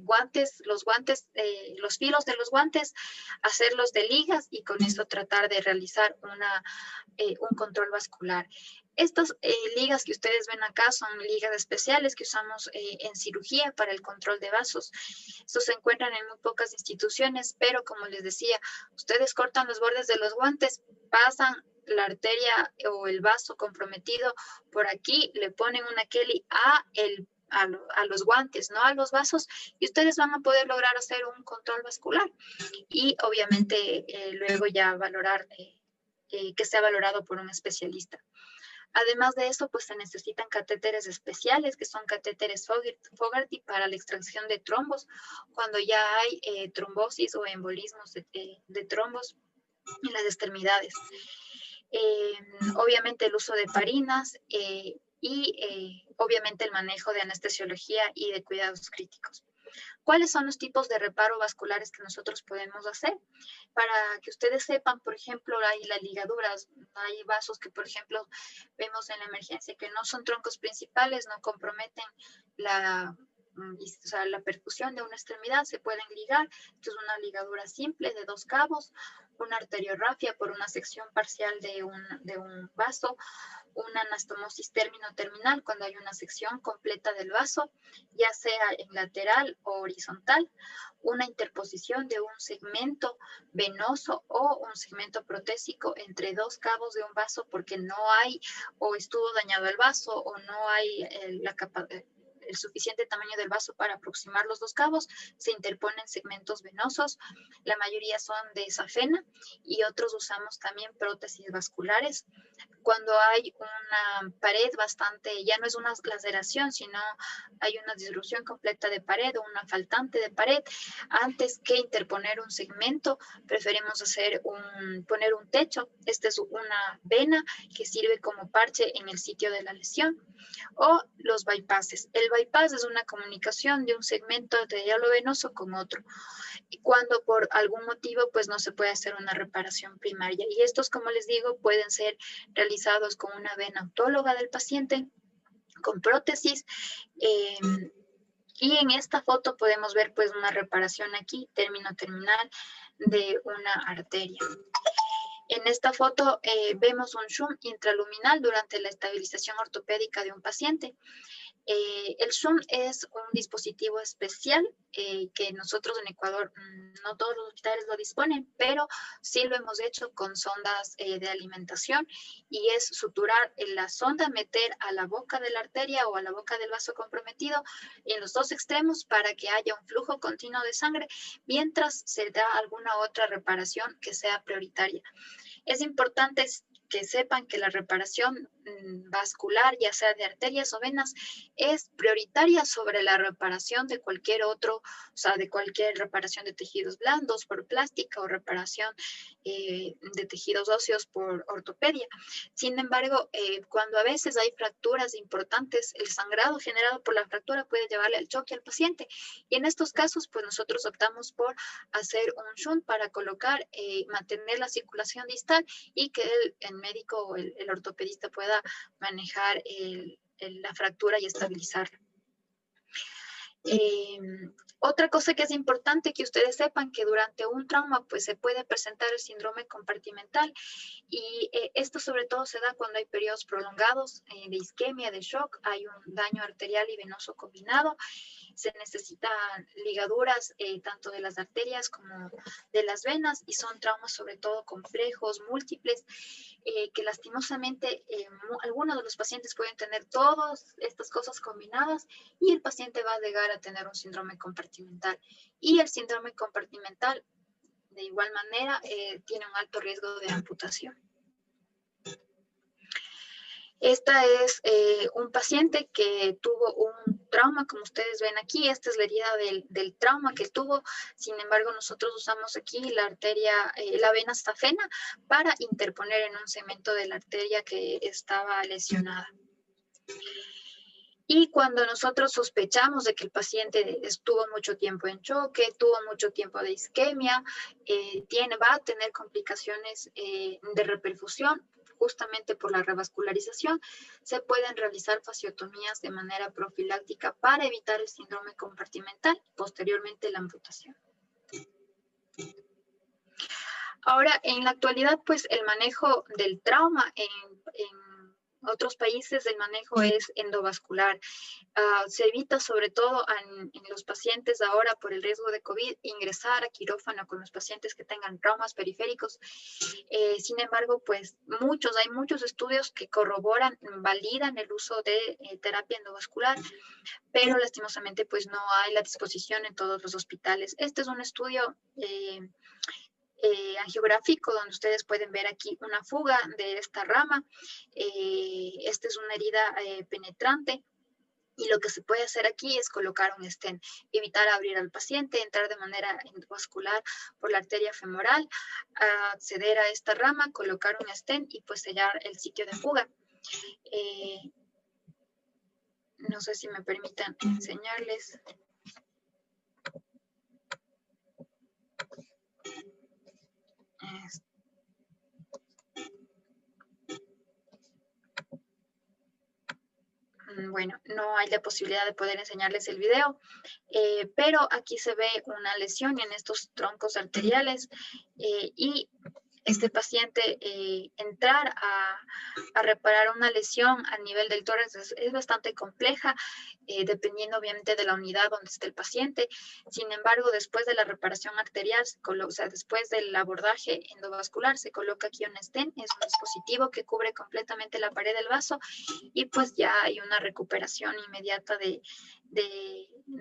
guantes, los filos de los guantes, hacerlos de ligas y con eso tratar de realizar un control vascular. Estas ligas que ustedes ven acá son ligas especiales que usamos en cirugía para el control de vasos. Estos se encuentran en muy pocas instituciones, pero como les decía, ustedes cortan los bordes de los guantes, pasan la arteria o el vaso comprometido por aquí, le ponen una Kelly a los guantes, no a los vasos, y ustedes van a poder lograr hacer un control vascular y obviamente luego ya valorar que sea valorado por un especialista. Además de eso, pues se necesitan catéteres especiales, que son catéteres Fogarty para la extracción de trombos, cuando ya hay trombosis o embolismos de trombos en las extremidades. Obviamente el uso de parinas y obviamente el manejo de anestesiología y de cuidados críticos. ¿Cuáles son los tipos de reparo vasculares que nosotros podemos hacer? Para que ustedes sepan, por ejemplo, hay las ligaduras, hay vasos que, por ejemplo, vemos en la emergencia que no son troncos principales, no comprometen la perfusión de una extremidad, se pueden ligar. Esto es una ligadura simple de 2 cabos, una arteriorrafia por una sección parcial de un vaso, una anastomosis término-terminal cuando hay una sección completa del vaso, ya sea en lateral o horizontal, una interposición de un segmento venoso o un segmento protésico entre 2 cabos de un vaso porque no hay o estuvo dañado el vaso o no hay el suficiente tamaño del vaso para aproximar los 2 cabos, se interponen segmentos venosos, la mayoría son de safena y otros usamos también prótesis vasculares. Cuando hay una pared bastante, ya no es una laceración, sino hay una disrupción completa de pared o una faltante de pared, antes que interponer un segmento, preferimos poner un techo. Esta es una vena que sirve como parche en el sitio de la lesión. O los bypasses. El bypass es una comunicación de un segmento arterial venoso con otro. Y cuando por algún motivo pues no se puede hacer una reparación primaria. Y estos, como les digo, pueden ser realizados con una vena autóloga del paciente, con prótesis. Y en esta foto podemos ver pues una reparación aquí, término-terminal de una arteria. En esta foto vemos un shunt intraluminal durante la estabilización ortopédica de un paciente. El shunt es un dispositivo especial que nosotros en Ecuador, no todos los hospitales lo disponen, pero sí lo hemos hecho con sondas de alimentación y es suturar la sonda, meter a la boca de la arteria o a la boca del vaso comprometido en los 2 extremos para que haya un flujo continuo de sangre mientras se da alguna otra reparación que sea prioritaria. Es importante que sepan que la reparación vascular, ya sea de arterias o venas, es prioritaria sobre la reparación de cualquier otro, o sea, de cualquier reparación de tejidos blandos por plástica o reparación de tejidos óseos por ortopedia. Sin embargo, cuando a veces hay fracturas importantes, el sangrado generado por la fractura puede llevarle al choque al paciente. Y en estos casos, pues nosotros optamos por hacer un shunt para colocar, mantener la circulación distal y que el médico o el ortopedista pueda manejar la fractura y estabilizarla. Otra cosa que es importante que ustedes sepan que durante un trauma pues se puede presentar el síndrome compartimental y esto sobre todo se da cuando hay periodos prolongados de isquemia, de shock, hay un daño arterial y venoso combinado, se necesitan ligaduras tanto de las arterias como de las venas y son traumas sobre todo complejos, múltiples, que lastimosamente algunos de los pacientes pueden tener todas estas cosas combinadas y el paciente va a llegar a tener un síndrome compartimental. Y el síndrome compartimental, de igual manera, tiene un alto riesgo de amputación. Esta es un paciente que tuvo un trauma, como ustedes ven aquí. Esta es la herida del trauma que tuvo. Sin embargo, nosotros usamos aquí la arteria, la vena safena para interponer en un segmento de la arteria que estaba lesionada. Y cuando nosotros sospechamos de que el paciente estuvo mucho tiempo en choque, tuvo mucho tiempo de isquemia, va a tener complicaciones de reperfusión, justamente por la revascularización, se pueden realizar fasciotomías de manera profiláctica para evitar el síndrome compartimental, posteriormente la amputación. Ahora, en la actualidad, pues el manejo del trauma en otros países, el manejo es endovascular. Se evita sobre todo en los pacientes ahora por el riesgo de COVID ingresar a quirófano con los pacientes que tengan traumas periféricos. Sin embargo, pues hay muchos estudios que corroboran, validan el uso de terapia endovascular, pero lastimosamente pues no hay la disposición en todos los hospitales. Este es un estudio angiográfico donde ustedes pueden ver aquí una fuga de esta rama. Esta es una herida penetrante. Y lo que se puede hacer aquí es colocar un stent, evitar abrir al paciente, entrar de manera endovascular por la arteria femoral, acceder a esta rama, colocar un stent y pues sellar el sitio de fuga. No sé si me permitan enseñarles. Bueno, no hay la posibilidad de poder enseñarles el video, pero aquí se ve una lesión en estos troncos arteriales y este paciente entrar a reparar una lesión a nivel del tórax es bastante compleja, dependiendo obviamente de la unidad donde esté el paciente. Sin embargo, después de la reparación arterial, o sea, después del abordaje endovascular, se coloca aquí un stent, es un dispositivo que cubre completamente la pared del vaso y pues ya hay una recuperación inmediata de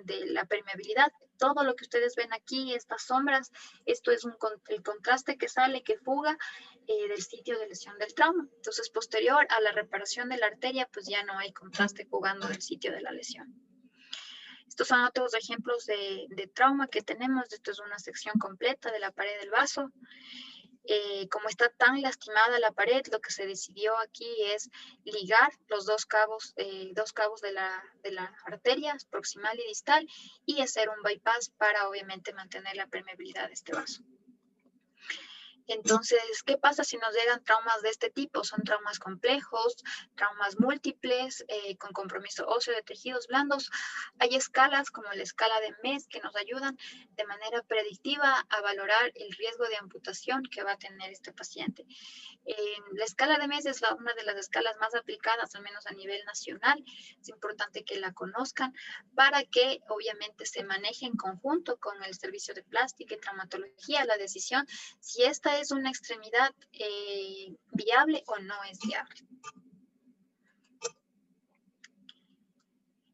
la permeabilidad. Todo lo que ustedes ven aquí, estas sombras, esto es el contraste que sale, que fuga del sitio de lesión del trauma. Entonces, posterior a la reparación de la arteria, pues ya no hay contraste jugando del sitio de la lesión. Estos son otros ejemplos de trauma que tenemos. Esto es una sección completa de la pared del vaso. Como está tan lastimada la pared, lo que se decidió aquí es ligar los dos cabos de la arteria proximal y distal y hacer un bypass para obviamente mantener la permeabilidad de este vaso. Entonces, ¿qué pasa si nos llegan traumas de este tipo? Son traumas complejos, traumas múltiples, con compromiso óseo de tejidos blandos. Hay escalas como la escala de MES que nos ayudan de manera predictiva a valorar el riesgo de amputación que va a tener este paciente. La escala de MES es una de las escalas más aplicadas, al menos a nivel nacional. Es importante que la conozcan para que obviamente se maneje en conjunto con el servicio de plástica y traumatología la decisión si esta es una extremidad viable o no es viable.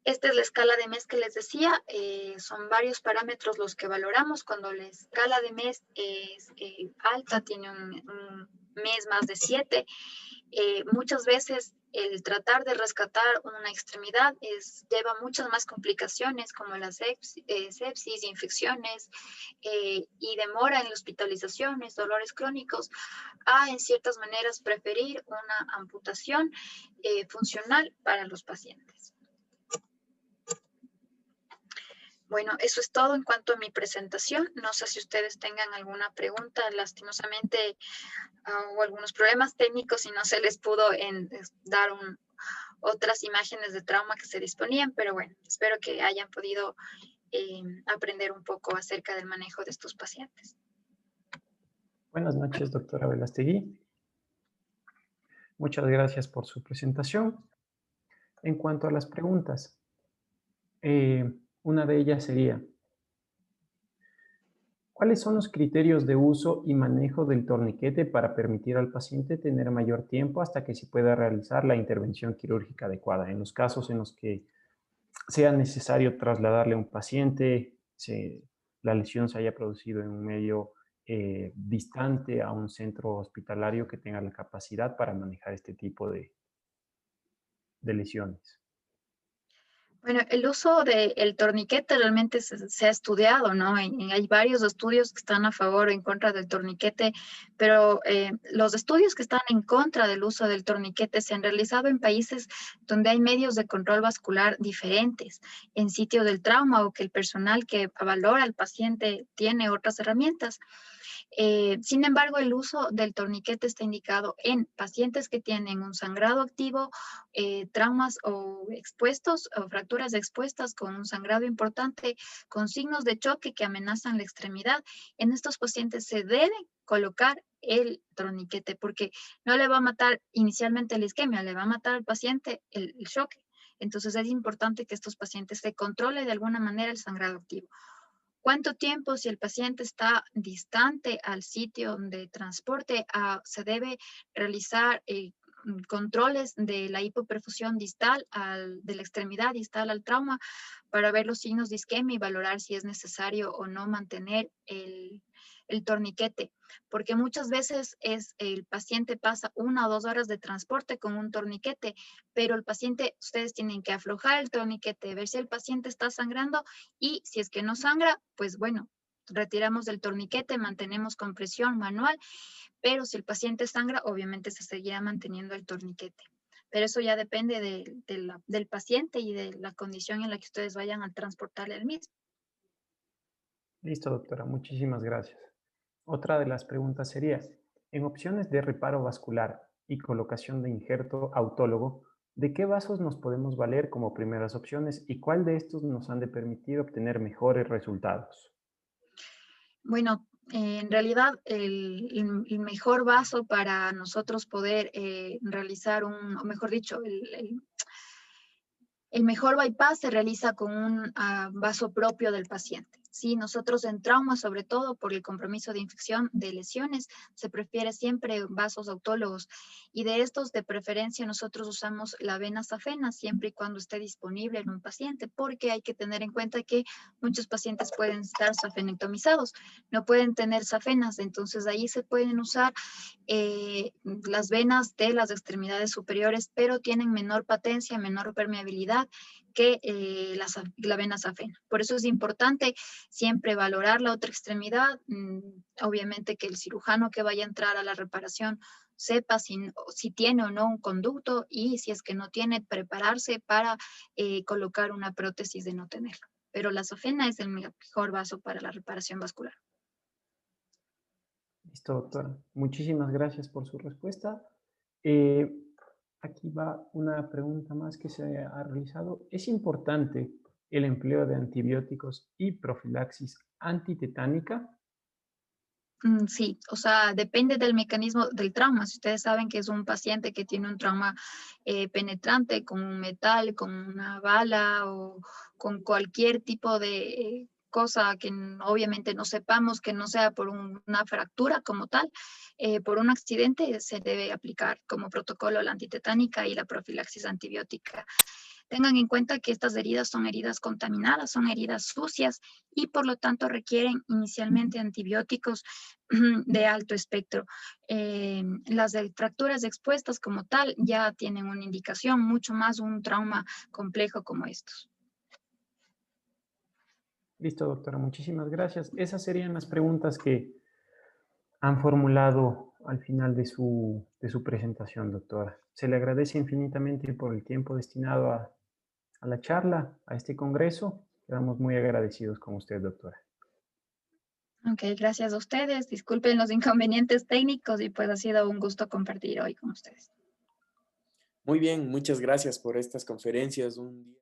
Esta es la escala de MES que les decía, son varios parámetros los que valoramos. Cuando la escala de MES es alta, tiene un MES más de 7, muchas veces el tratar de rescatar una extremidad lleva muchas más complicaciones como la sepsis, infecciones y demora en hospitalizaciones, dolores crónicos, en ciertas maneras preferir una amputación funcional para los pacientes. Bueno, eso es todo en cuanto a mi presentación. No sé si ustedes tengan alguna pregunta. Lastimosamente hubo algunos problemas técnicos y no se les pudo dar otras imágenes de trauma que se disponían, pero bueno, espero que hayan podido aprender un poco acerca del manejo de estos pacientes. Buenas noches, doctora Velastegui. Muchas gracias por su presentación. En cuanto a las preguntas, una de ellas sería, ¿cuáles son los criterios de uso y manejo del torniquete para permitir al paciente tener mayor tiempo hasta que se pueda realizar la intervención quirúrgica adecuada? En los casos en los que sea necesario trasladarle a un paciente, la lesión se haya producido en un medio distante a un centro hospitalario que tenga la capacidad para manejar este tipo de de lesiones. Bueno, el uso del torniquete realmente se ha estudiado, ¿no? Hay varios estudios que están a favor o en contra del torniquete, pero los estudios que están en contra del uso del torniquete se han realizado en países donde hay medios de control vascular diferentes, en sitio del trauma o que el personal que valora al paciente tiene otras herramientas. Sin embargo, el uso del torniquete está indicado en pacientes que tienen un sangrado activo, traumas o expuestos o fracturas expuestas con un sangrado importante, con signos de choque que amenazan la extremidad. En estos pacientes se debe colocar el torniquete porque no le va a matar inicialmente la isquemia, le va a matar al paciente el choque. Entonces es importante que estos pacientes se controle de alguna manera el sangrado activo. ¿Cuánto tiempo si el paciente está distante al sitio de transporte? Se debe realizar controles de la hipoperfusión distal, de la extremidad distal al trauma para ver los signos de isquemia y valorar si es necesario o no mantener el torniquete, porque muchas veces el paciente pasa 1 o 2 horas de transporte con un torniquete, pero el paciente, ustedes tienen que aflojar el torniquete, ver si el paciente está sangrando y si es que no sangra, pues bueno, retiramos el torniquete, mantenemos compresión manual, pero si el paciente sangra, obviamente se seguirá manteniendo el torniquete. Pero eso ya depende del paciente y de la condición en la que ustedes vayan a transportarle el mismo. Listo, doctora, muchísimas gracias. Otra de las preguntas sería, en opciones de reparo vascular y colocación de injerto autólogo, ¿de qué vasos nos podemos valer como primeras opciones y cuál de estos nos han de permitir obtener mejores resultados? Bueno, en realidad el mejor vaso para nosotros poder realizar o mejor dicho, el mejor bypass se realiza con un vaso propio del paciente. Sí, nosotros en trauma, sobre todo por el compromiso de infección de lesiones, se prefiere siempre vasos autólogos y de estos de preferencia nosotros usamos la vena safena siempre y cuando esté disponible en un paciente, porque hay que tener en cuenta que muchos pacientes pueden estar safenectomizados, no pueden tener safenas, entonces ahí se pueden usar las venas de las extremidades superiores, pero tienen menor patencia, menor permeabilidad que la vena safena. Por eso es importante siempre valorar la otra extremidad. Obviamente que el cirujano que vaya a entrar a la reparación sepa si tiene o no un conducto y si es que no tiene, prepararse para colocar una prótesis de no tenerlo. Pero la safena es el mejor vaso para la reparación vascular. Listo, doctora. Muchísimas gracias por su respuesta. Eh, Aquí va una pregunta más que se ha realizado. ¿Es importante el empleo de antibióticos y profilaxis antitetánica? Sí, o sea, depende del mecanismo del trauma. Si ustedes saben que es un paciente que tiene un trauma penetrante con un metal, con una bala o con cualquier tipo de cosa que obviamente no sepamos que no sea por una fractura como tal, por un accidente se debe aplicar como protocolo la antitetánica y la profilaxis antibiótica. Tengan en cuenta que estas heridas son heridas contaminadas, son heridas sucias y por lo tanto requieren inicialmente antibióticos de alto espectro. Las fracturas expuestas como tal ya tienen una indicación, mucho más un trauma complejo como estos. Listo, doctora. Muchísimas gracias. Esas serían las preguntas que han formulado al final de su presentación, doctora. Se le agradece infinitamente por el tiempo destinado a la charla, a este congreso. Quedamos muy agradecidos con usted, doctora. Ok, gracias a ustedes. Disculpen los inconvenientes técnicos y pues ha sido un gusto compartir hoy con ustedes. Muy bien, muchas gracias por estas conferencias. Un día